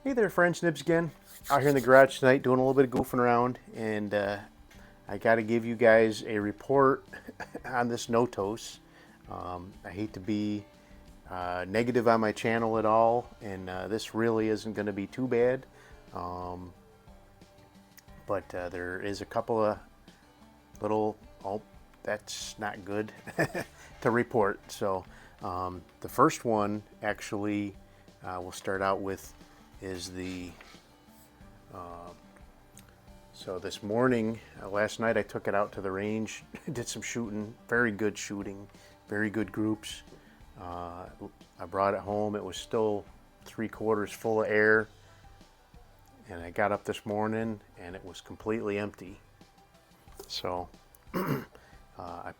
Hey there, friends, Nibs again. Out here in the garage tonight doing a little bit of goofing around, and I got to give you guys a report on this Notos. I hate to be negative on my channel at all, and this really isn't going to be too bad, um, but there is a couple of little, oh, that's not good to report. So the first one actually we'll start out with is so this morning, last night I took it out to the range, did some shooting, very good shooting, very good groups. I brought it home, it was still 3/4 full of air, and I got up this morning and it was completely empty. So I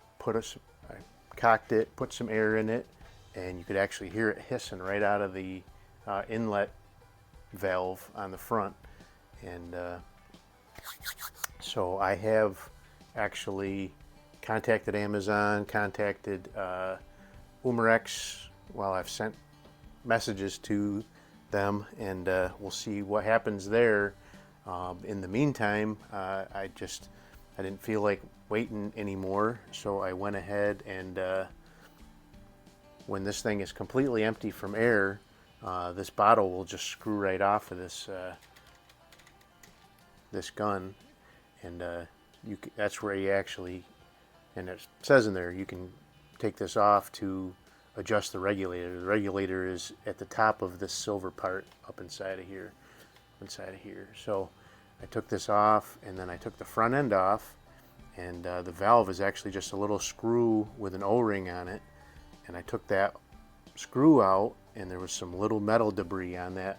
I cocked it, put some air in it, and you could actually hear it hissing right out of the inlet valve on the front. And so I have actually contacted Amazon, contacted Umarex. Well, I've sent messages to them, and we'll see what happens there. In the meantime, I didn't feel like waiting anymore, so I went ahead and when this thing is completely empty from air, this bottle will just screw right off of this gun, and that's where you actually, and it says in there, you can take this off to adjust the regulator. The regulator is at the top of this silver part up inside of here, So I took this off, and then I took the front end off, and the valve is actually just a little screw with an O-ring on it, and I took that screw out, and there was some little metal debris on that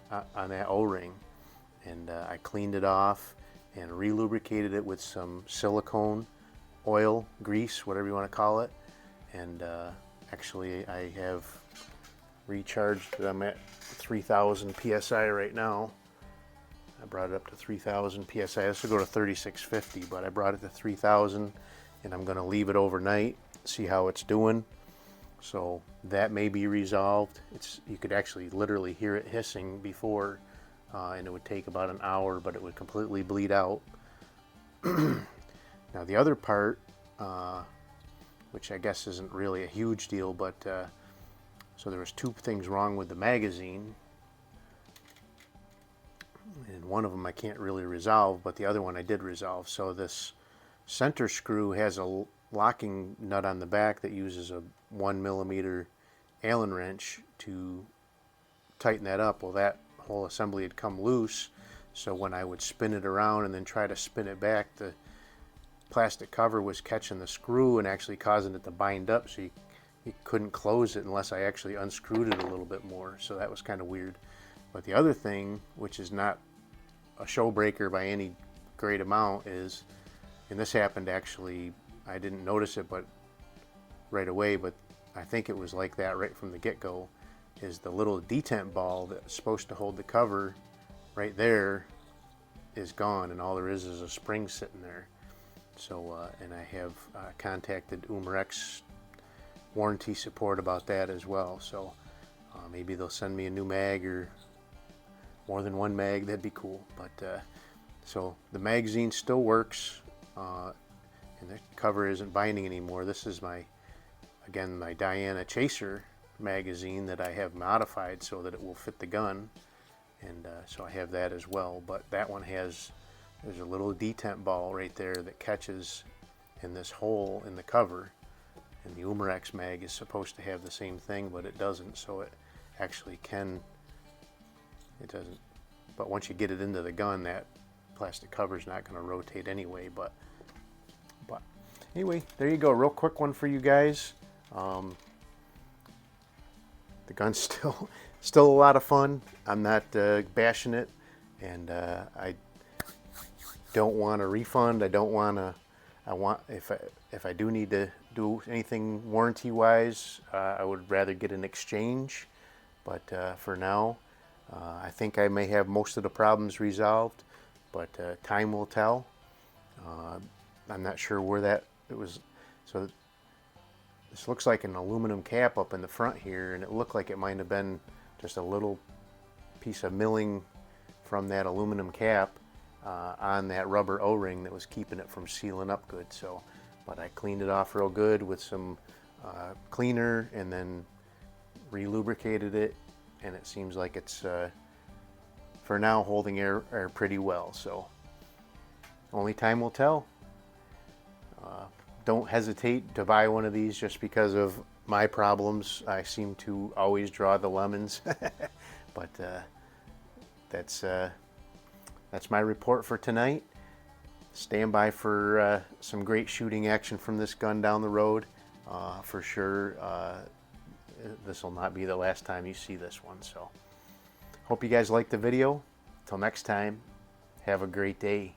O-ring, and I cleaned it off and re-lubricated it with some silicone oil, grease, whatever you want to call it. And actually I have recharged. I'm at 3,000 psi right now. I brought it up to 3,000 psi. This will go to 3650, but I brought it to 3,000, and I'm going to leave it overnight, see how it's doing. So that may be resolved. You could actually literally hear it hissing before, and it would take about an hour, but it would completely bleed out. Now the other part, which I guess isn't really a huge deal, but so there was two things wrong with the magazine, and one of them I can't really resolve, but the other one I did resolve. So this center screw has a locking nut on the back that uses a 1mm Allen wrench to tighten that up. Well, that whole assembly had come loose, so when I would spin it around and then try to spin it back, the plastic cover was catching the screw and actually causing it to bind up, so you couldn't close it unless I actually unscrewed it a little bit more. So that was kind of weird. But the other thing, which is not a show breaker by any great amount, is, and this happened actually, I didn't notice it but right away, but I think it was like that right from the get-go, is the little detent ball that's supposed to hold the cover right there is gone, and all there is a spring sitting there. So and I have contacted Umarex warranty support about that as well. So maybe they'll send me a new mag, or more than one mag. That'd be cool. But so the magazine still works, and the cover isn't binding anymore. This is my Diana Chaser magazine that I have modified so that it will fit the gun, and so I have that as well. But that one there's a little detent ball right there that catches in this hole in the cover, and the Umarex mag is supposed to have the same thing, but it doesn't. So it actually it doesn't, but once you get it into the gun, that plastic cover is not going to rotate anyway. But anyway, there you go, real quick one for you guys. The gun's still a lot of fun. I'm not bashing it, and I don't want a refund. I don't want to. I want, if I do need to do anything warranty wise, I would rather get an exchange. But for now, I think I may have most of the problems resolved, but time will tell. I'm not sure where it was. So this looks like an aluminum cap up in the front here, and it looked like it might have been just a little piece of milling from that aluminum cap on that rubber O-ring that was keeping it from sealing up good. So, but I cleaned it off real good with some cleaner and then re-lubricated it, and it seems like it's for now holding air pretty well. So only time will tell. Don't hesitate to buy one of these just because of my problems. I seem to always draw the lemons. But that's my report for tonight. Stand by for some great shooting action from this gun down the road. For sure, this will not be the last time you see this one. So hope you guys liked the video. Till next time, have a great day.